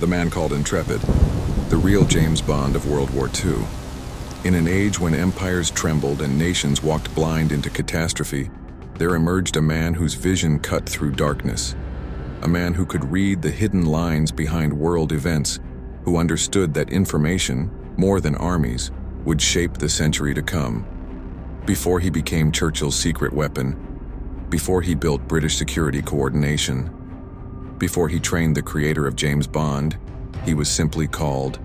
the man called Intrepid, the real James Bond of World War II. In an age when empires trembled and nations walked blind into catastrophe, there emerged a man whose vision cut through darkness. A man who could read the hidden lines behind world events, who understood that information, more than armies, would shape the century to come. Before he became Churchill's secret weapon, before he built British security coordination, before he trained the creator of James Bond, he was simply called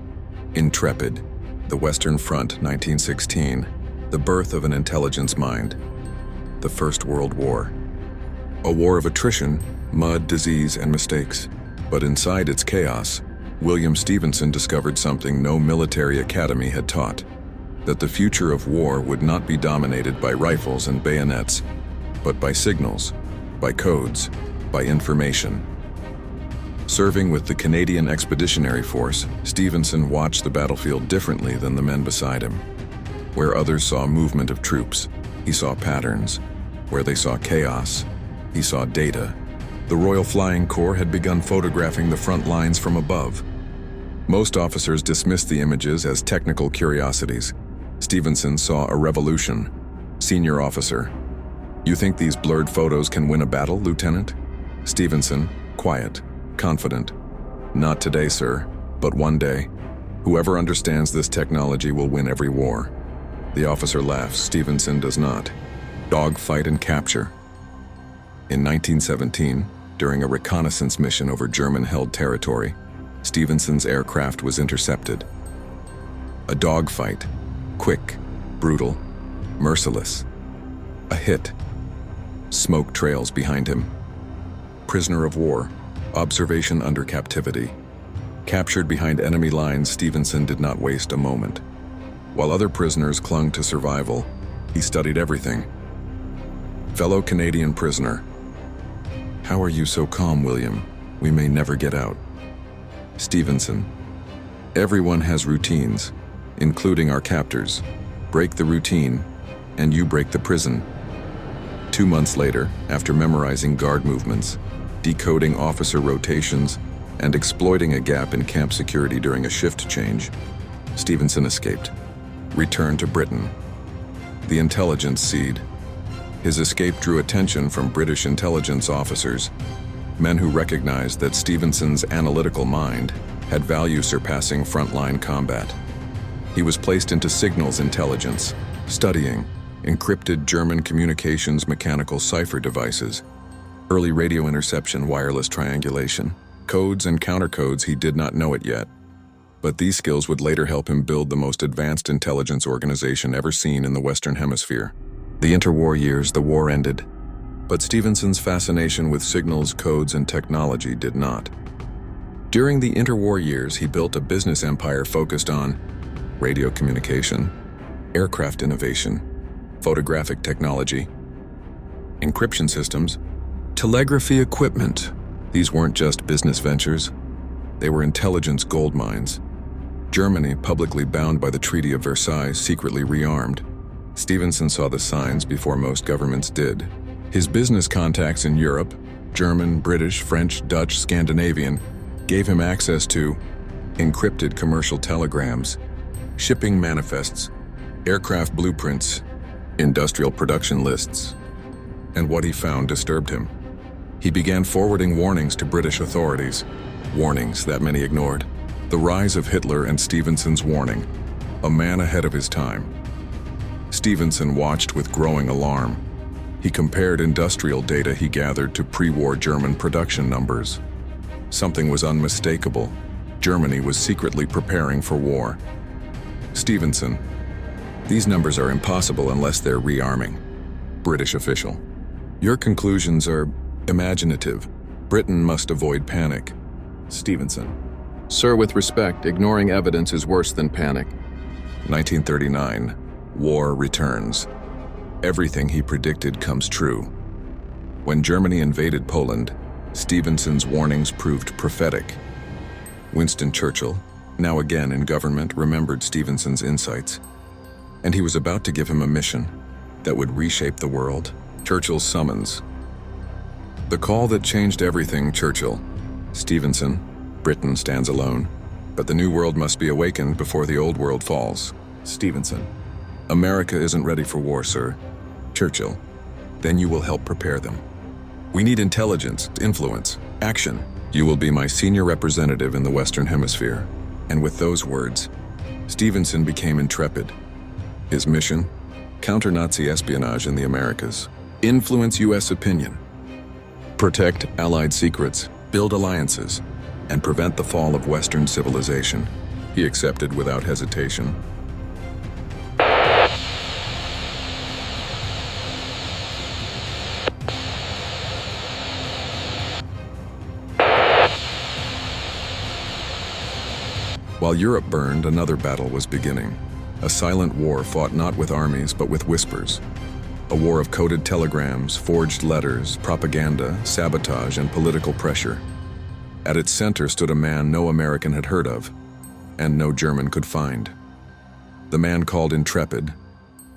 Intrepid. The Western Front, 1916, the birth of an intelligence mind. The First World War. A war of attrition, mud, disease, and mistakes. But inside its chaos, William Stephenson discovered something no military academy had taught: that the future of war would not be dominated by rifles and bayonets, but by signals, by codes, by information. Serving with the Canadian Expeditionary Force, Stephenson watched the battlefield differently than the men beside him. Where others saw movement of troops, he saw patterns. Where they saw chaos, he saw data. The Royal Flying Corps had begun photographing the front lines from above. Most officers dismissed the images as technical curiosities. Stephenson saw a revolution. Senior officer: "You think these blurred photos can win a battle, Lieutenant?" Stephenson, quiet, confident: "Not today, sir, but one day. Whoever understands this technology will win every war." The officer laughs. Stephenson does not. Dogfight and capture. In 1917, during a reconnaissance mission over German-held territory, Stephenson's aircraft was intercepted. A dogfight, quick, brutal, merciless. A hit. Smoke trails behind him. Prisoner of war, observation under captivity. Captured behind enemy lines, Stephenson did not waste a moment. While other prisoners clung to survival, he studied everything. Fellow Canadian prisoner: "How are you so calm, William? We may never get out." Stephenson: "Everyone has routines, including our captors. Break the routine, and you break the prison." 2 months later, after memorizing guard movements, decoding officer rotations, and exploiting a gap in camp security during a shift change, Stephenson escaped, returned to Britain. The intelligence seed. His escape drew attention from British intelligence officers, men who recognized that Stephenson's analytical mind had value surpassing frontline combat. He was placed into signals intelligence, studying encrypted German communications mechanical cipher devices, early radio interception, wireless triangulation, codes and countercodes he did not know it yet. But these skills would later help him build the most advanced intelligence organization ever seen in the Western Hemisphere. The interwar years, the war ended. But Stephenson's fascination with signals, codes, and technology did not. During the interwar years, he built a business empire focused on radio communication, aircraft innovation, photographic technology, encryption systems, telegraphy equipment. These weren't just business ventures. They were intelligence gold mines. Germany, publicly bound by the Treaty of Versailles, secretly rearmed. Stephenson saw the signs before most governments did. His business contacts in Europe, German, British, French, Dutch, Scandinavian, gave him access to encrypted commercial telegrams, shipping manifests, aircraft blueprints, industrial production lists. And what he found disturbed him. He began forwarding warnings to British authorities, warnings that many ignored. The rise of Hitler and Stephenson's warning, a man ahead of his time. Stephenson watched with growing alarm. He compared industrial data he gathered to pre-war German production numbers. Something was unmistakable. Germany was secretly preparing for war. Stephenson: "These numbers are impossible unless they're rearming." British official: "Your conclusions are imaginative. Britain must avoid panic." Stephenson: "Sir, with respect, ignoring evidence is worse than panic." 1939. War returns. Everything he predicted comes true. When Germany invaded Poland, Stephenson's warnings proved prophetic. Winston Churchill, now again in government, remembered Stephenson's insights, and he was about to give him a mission that would reshape the world. Churchill's summons. "The call that changed everything, Churchill." Stephenson: Britain stands alone, but the new world must be awakened before the old world falls. Stephenson. America isn't ready for war, sir. Churchill. Then you will help prepare them. We need intelligence, influence, action. You will be my senior representative in the Western Hemisphere. And with those words, Stephenson became intrepid. His mission? Counter Nazi espionage in the Americas. Influence U.S. opinion. Protect Allied secrets, build alliances, and prevent the fall of Western civilization. He accepted without hesitation. While Europe burned, another battle was beginning. A silent war fought not with armies, but with whispers. A war of coded telegrams, forged letters, propaganda, sabotage, and political pressure. At its center stood a man no American had heard of, and no German could find. The man called Intrepid.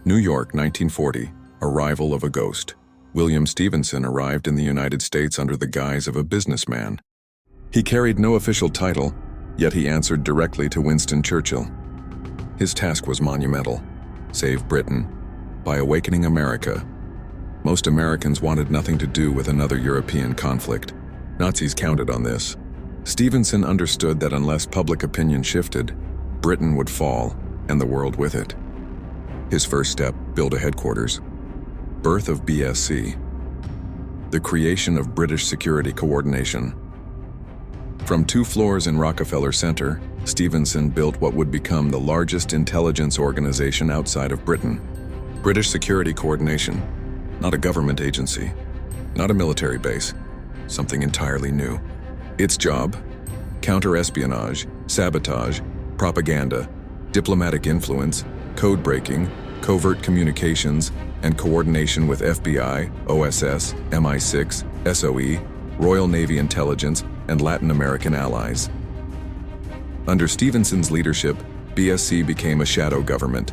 New York, 1940, arrival of a ghost. William Stephenson arrived in the United States under the guise of a businessman. He carried no official title, yet he answered directly to Winston Churchill. His task was monumental: save Britain by awakening America. Most Americans wanted nothing to do with another European conflict. Nazis counted on this. Stephenson understood that unless public opinion shifted, Britain would fall, and the world with it. His first step: build a headquarters. Birth of BSC. The creation of British Security Coordination. From 2 floors in Rockefeller Center, Stephenson built what would become the largest intelligence organization outside of Britain. British Security Coordination, not a government agency, not a military base, something entirely new. Its job: counter-espionage, sabotage, propaganda, diplomatic influence, code-breaking, covert communications, and coordination with FBI, OSS, MI6, SOE, Royal Navy Intelligence, and Latin American allies. Under Stephenson's leadership, BSC became a shadow government,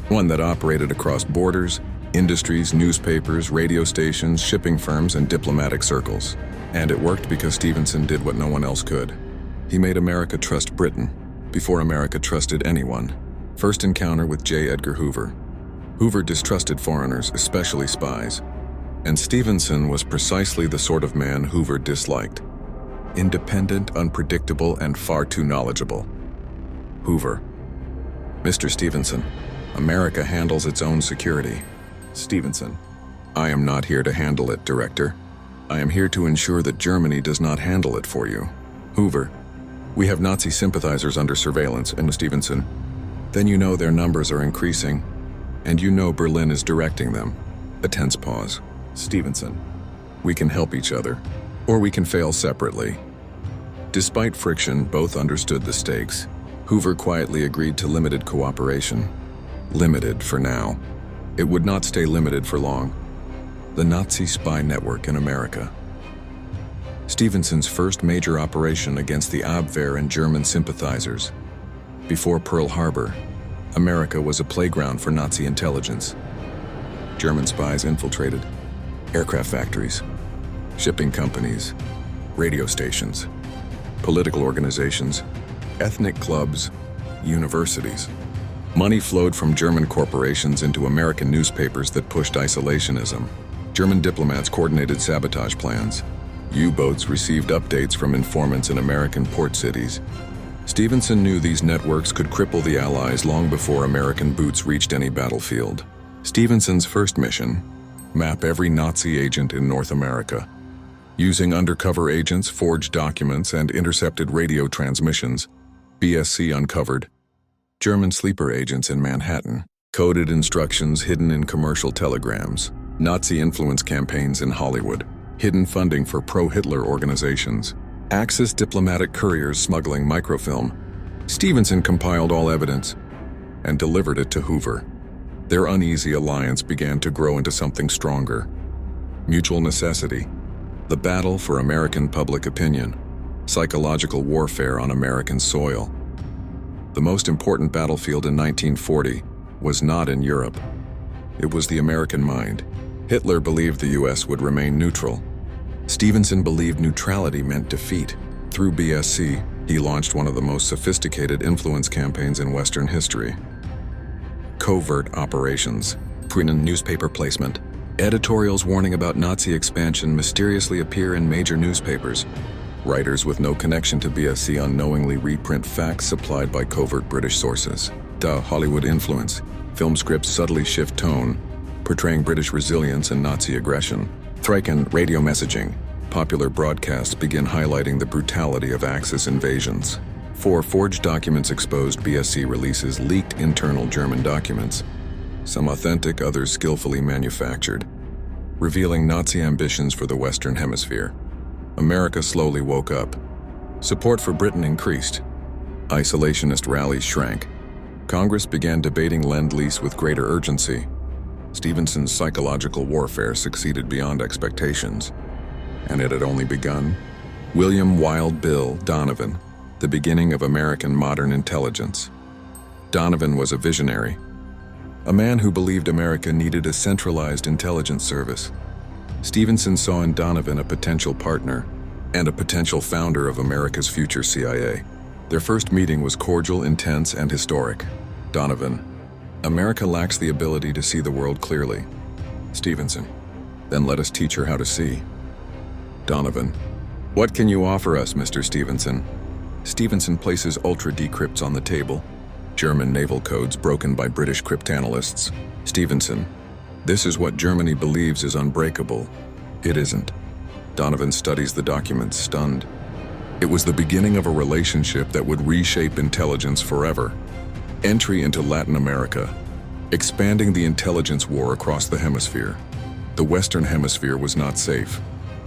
one that operated across borders, industries, newspapers, radio stations, shipping firms, and diplomatic circles. And it worked because Stephenson did what no one else could. He made America trust Britain before America trusted anyone. First encounter with J. Edgar Hoover. Hoover distrusted foreigners, especially spies. And Stephenson was precisely the sort of man Hoover disliked. Independent, unpredictable, and far too knowledgeable. Hoover. Mr. Stephenson, America handles its own security. Stephenson. I am not here to handle it, Director. I am here to ensure that Germany does not handle it for you. Hoover. We have Nazi sympathizers under surveillance. And Stephenson. Then you know their numbers are increasing, and you know Berlin is directing them. A tense pause. Stephenson. We can help each other, or we can fail separately. Despite friction, both understood the stakes. Hoover quietly agreed to limited cooperation. Limited for now. It would not stay limited for long. The Nazi spy network in America. Stephenson's first major operation against the Abwehr and German sympathizers. Before Pearl Harbor, America was a playground for Nazi intelligence. German spies infiltrated aircraft factories, shipping companies, radio stations, political organizations, ethnic clubs, universities. Money flowed from German corporations into American newspapers that pushed isolationism. German diplomats coordinated sabotage plans. U-boats received updates from informants in American port cities. Stephenson knew these networks could cripple the Allies long before American boots reached any battlefield. Stephenson's first mission: map every Nazi agent in North America. Using undercover agents, forged documents, and intercepted radio transmissions, BSC uncovered German sleeper agents in Manhattan, coded instructions hidden in commercial telegrams, Nazi influence campaigns in Hollywood, hidden funding for pro-Hitler organizations, Axis diplomatic couriers smuggling microfilm. Stephenson compiled all evidence and delivered it to Hoover. Their uneasy alliance began to grow into something stronger. Mutual necessity, the battle for American public opinion, psychological warfare on American soil. The most important battlefield in 1940 was not in Europe. It was the American mind. Hitler believed the US would remain neutral. Stephenson believed neutrality meant defeat. Through BSC, He launched one of the most sophisticated influence campaigns in Western history. Covert operations. Print newspaper placement. Editorials warning about Nazi expansion mysteriously appear in major newspapers. Writers with no connection to BSC unknowingly reprint facts supplied by covert British sources. Hollywood influence. Film scripts subtly shift tone, portraying British resilience and Nazi aggression. Threiken radio messaging. Popular broadcasts begin highlighting the brutality of Axis invasions. 4 forged documents exposed BSC releases leaked internal German documents. Some authentic, others skillfully manufactured, revealing Nazi ambitions for the Western Hemisphere. America slowly woke up. Support for Britain increased. Isolationist rallies shrank. Congress began debating Lend-Lease with greater urgency. Stephenson's psychological warfare succeeded beyond expectations. And it had only begun. William Wild Bill Donovan, the beginning of American modern intelligence. Donovan was a visionary, a man who believed America needed a centralized intelligence service. Stephenson saw in Donovan a potential partner and a potential founder of America's future CIA. Their first meeting was cordial, intense, and historic. Donovan: America lacks the ability to see the world clearly. Stephenson: Then let us teach her how to see. Donovan: What can you offer us, Mr. Stephenson? Stephenson places ultra-decrypts on the table. German naval codes broken by British cryptanalysts. Stephenson: This is what Germany believes is unbreakable. It isn't. Donovan studies the documents, stunned. It was the beginning of a relationship that would reshape intelligence forever. Entry into Latin America, expanding the intelligence war across the hemisphere. The Western Hemisphere was not safe.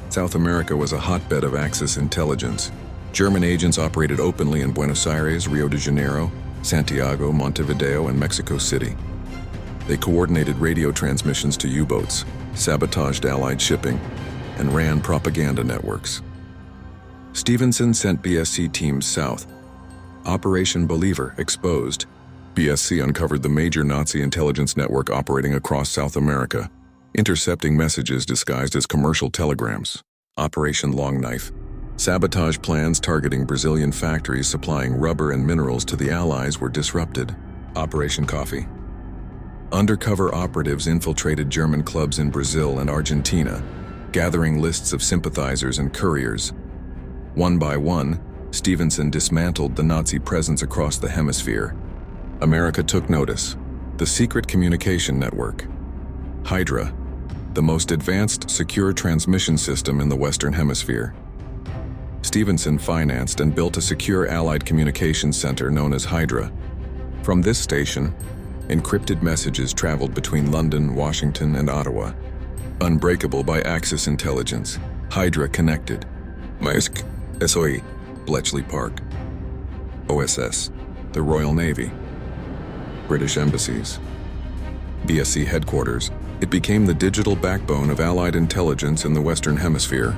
South America was a hotbed of Axis intelligence. German agents operated openly in Buenos Aires, Rio de Janeiro, Santiago, Montevideo, and Mexico City. They coordinated radio transmissions to U-boats, sabotaged Allied shipping, and ran propaganda networks. Stephenson sent BSC teams south. Operation Believer exposed. BSC uncovered the major Nazi intelligence network operating across South America, intercepting messages disguised as commercial telegrams. Operation Longknife. Sabotage plans targeting Brazilian factories supplying rubber and minerals to the Allies were disrupted. Operation Coffee. Undercover operatives infiltrated German clubs in Brazil and Argentina, gathering lists of sympathizers and couriers. One by one, Stephenson dismantled the Nazi presence across the hemisphere. America took notice. The Secret Communication Network. Hydra, the most advanced secure transmission system in the Western Hemisphere. Stephenson financed and built a secure Allied communications center known as Hydra. From this station, encrypted messages traveled between London, Washington, and Ottawa. Unbreakable by Axis intelligence, Hydra connected. Maersk, SOE, Bletchley Park. OSS, the Royal Navy. British embassies. BSC headquarters. It became the digital backbone of Allied intelligence in the Western Hemisphere.